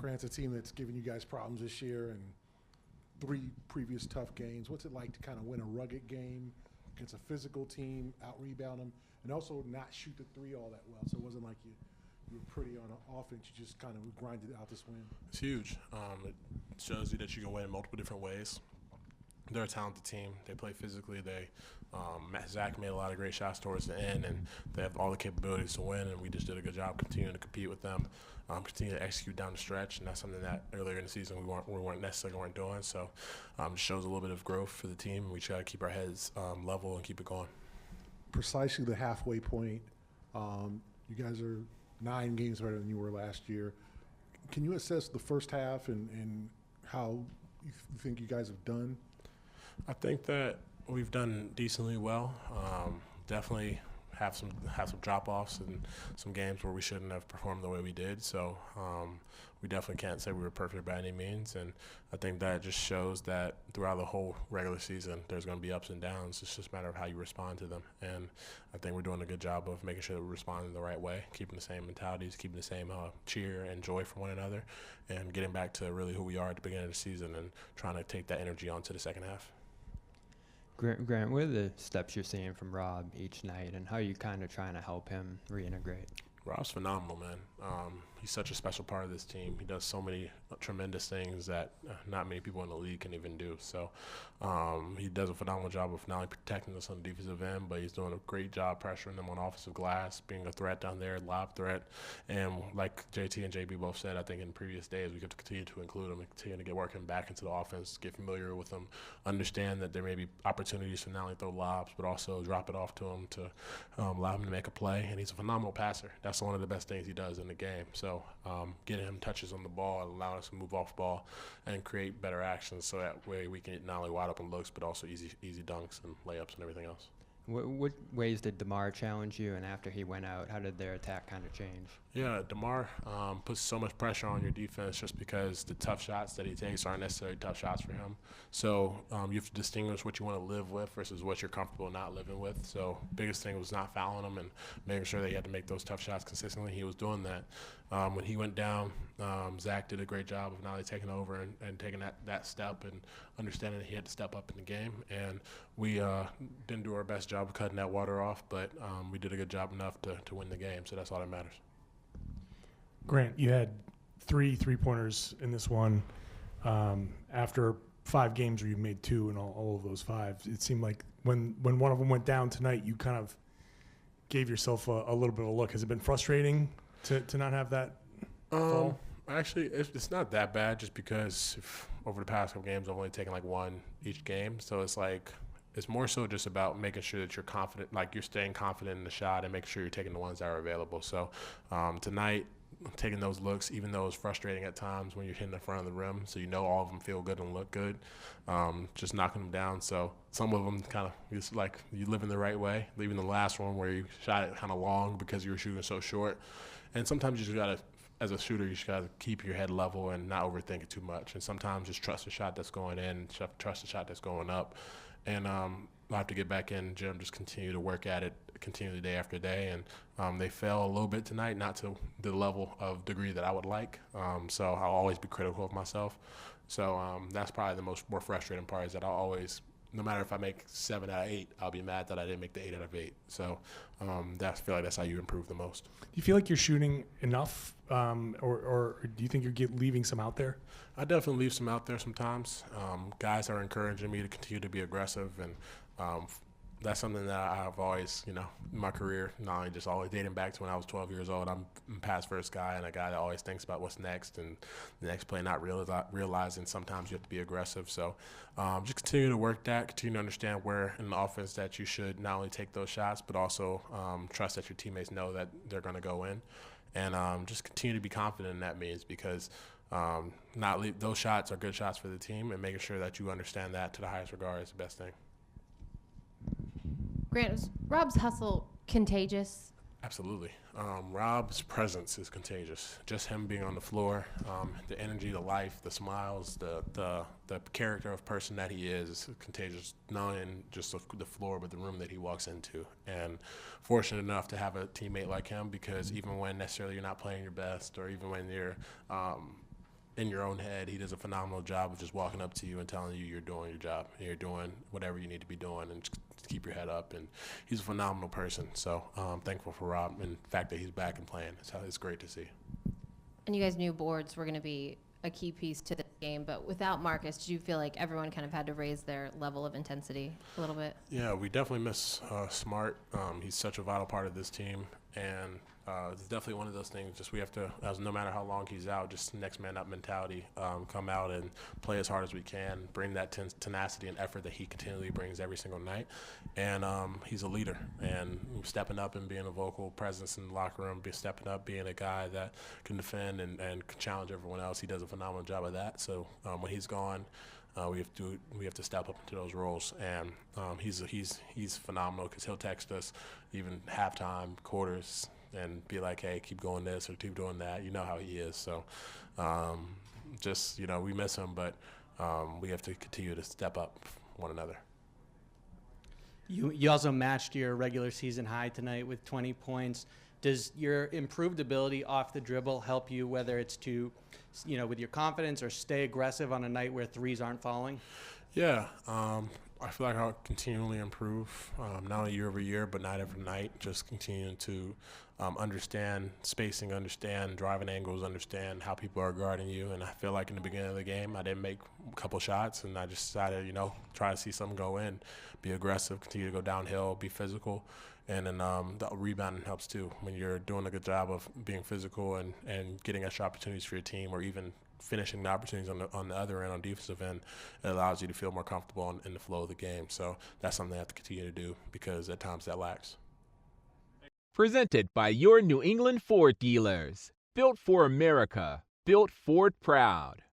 Grant's a team that's given you guys problems this year and 3 previous tough games. What's it like to kind of win a rugged game against a physical team, out-rebound them, and also not shoot the 3 all that well? So it wasn't like you were pretty on offense. You just kind of grinded out this win. It's huge. It shows you that you can win in multiple different ways. They're a talented team. They play physically. Zach made a lot of great shots towards the end, and they have all the capabilities to win, and we just did a good job continuing to compete with them, continue to execute down the stretch, and that's something that earlier in the season we weren't necessarily doing. So it shows a little bit of growth for the team. We try to keep our heads level and keep it going. Precisely the halfway point. You guys are 9 games better than you were last year. Can you assess the first half and how you think you guys have done? I think that we've done decently well. Definitely have some drop-offs and some games where we shouldn't have performed the way we did. So we definitely can't say we were perfect by any means. And I think that just shows that throughout the whole regular season, there's going to be ups and downs. It's just a matter of how you respond to them. And I think we're doing a good job of making sure that we're responding the right way, keeping the same mentalities, keeping the same cheer and joy for one another, and getting back to really who we are at the beginning of the season and trying to take that energy onto the second half. Grant, what are the steps you're seeing from Rob each night, and how are you kind of trying to help him reintegrate? Rob's phenomenal, man. He's such a special part of this team. He does so many tremendous things that not many people in the league can even do. So he does a phenomenal job of not only protecting us on the defensive end, but he's doing a great job pressuring them on offensive glass, being a threat down there, lob threat. And like JT and JB both said, I think in previous days, we have to continue to include him and continue to get working back into the offense, get familiar with him, understand that there may be opportunities to not only throw lobs, but also drop it off to him to allow him to make a play. And he's a phenomenal passer. That's one of the best things he does in the game. So getting him touches on the ball, allowing us to move off ball and create better actions, so that way we can get not only wide open looks, but also easy dunks and layups and everything else. What ways did DeMar challenge you, and after he went out, how did their attack kind of change? Yeah, DeMar puts so much pressure on your defense just because the tough shots that he takes aren't necessarily tough shots for him. So you have to distinguish what you want to live with versus what you're comfortable not living with. So biggest thing was not fouling him and making sure that he had to make those tough shots consistently. He was doing that. When he went down, Zach did a great job of not only taking over and taking that step and understanding that he had to step up in the game. And we didn't do our best job of cutting that water off, but we did a good job enough to win the game, so that's all that matters. Grant, you had 3 3-pointers in this one. After 5 games where you made 2 in all of those 5, it seemed like when one of them went down tonight, you kind of gave yourself a little bit of a look. Has it been frustrating to not have that fall? Actually, it's not that bad, just because over the past couple games I've only taken like 1 each game. So it's more so just about making sure that you're confident, like you're staying confident in the shot and making sure you're taking the ones that are available. So tonight, taking those looks, even though it's frustrating at times when you're hitting the front of the rim, so you know all of them feel good and look good, just knocking them down. So some of them kind of, it's like you live in the right way, leaving the last one where you shot it kind of long because you were shooting so short. And sometimes you just got to, as a shooter, you just got to keep your head level and not overthink it too much. And sometimes just trust the shot that's going in, trust the shot that's going up. And I'll have to get back in gym, just continue to work at it, continue day after day. And they fell a little bit tonight, not to the level of degree that I would like. So I'll always be critical of myself. So that's probably the more frustrating part, is that I'll always, no matter if I make 7 out of 8, I'll be mad that I didn't make the 8 out of 8. So I feel like that's how you improve the most. Do you feel like you're shooting enough, or do you think you're leaving some out there? I definitely leave some out there sometimes. Guys are encouraging me to continue to be aggressive, and that's something that I've always, in my career, not only just always dating back to when I was 12 years old, I'm a pass-first guy and a guy that always thinks about what's next and the next play, not realizing sometimes you have to be aggressive. So just continue to work that, continue to understand where in the offense that you should not only take those shots, but also trust that your teammates know that they're going to go in. And just continue to be confident in that means, because those shots are good shots for the team, and making sure that you understand that to the highest regard is the best thing. Grant, is Rob's hustle contagious? Absolutely. Rob's presence is contagious. Just him being on the floor, the energy, the life, the smiles, the character of person that he is contagious, not only in just the floor, but the room that he walks into. And fortunate enough to have a teammate like him, because even when necessarily you're not playing your best, or even when you're in your own head, he does a phenomenal job of just walking up to you and telling you you're doing your job. You're doing whatever you need to be doing, and just keep your head up. And he's a phenomenal person. So I'm thankful for Rob and the fact that he's back and playing. It's great to see. And you guys knew boards were going to be a key piece to the game, but without Marcus, did you feel like everyone kind of had to raise their level of intensity a little bit? Yeah, we definitely miss Smart. He's such a vital part of this team, and it's definitely one of those things. Just we have to, as no matter how long he's out, just next man up mentality. Come out and play as hard as we can. Bring that tenacity and effort that he continually brings every single night. And he's a leader, and stepping up and being a vocal presence in the locker room, stepping up, being a guy that can defend and can challenge everyone else. He does a phenomenal job of that. So when he's gone, we have to step up into those roles, and he's phenomenal because he'll text us even halftime, quarters, and be like, hey, keep going this or keep doing that. You know how he is. So we miss him, but we have to continue to step up one another. You also matched your regular season high tonight with 20 points. Does your improved ability off the dribble help you, whether it's to, with your confidence or stay aggressive on a night where threes aren't falling? Yeah. I feel like I'll continually improve, not only year over year, but night after night, just continuing to understand spacing, understand driving angles, understand how people are guarding you. And I feel like in the beginning of the game, I didn't make a couple shots, and I just decided, try to see something go in, be aggressive, continue to go downhill, be physical. And then the rebounding helps too. When you're doing a good job of being physical and getting extra opportunities for your team, or even finishing the opportunities on the other end, on defensive end, it allows you to feel more comfortable in the flow of the game. So that's something I have to continue to do, because at times that lacks. Presented by your New England Ford dealers. Built for America. Built Ford proud.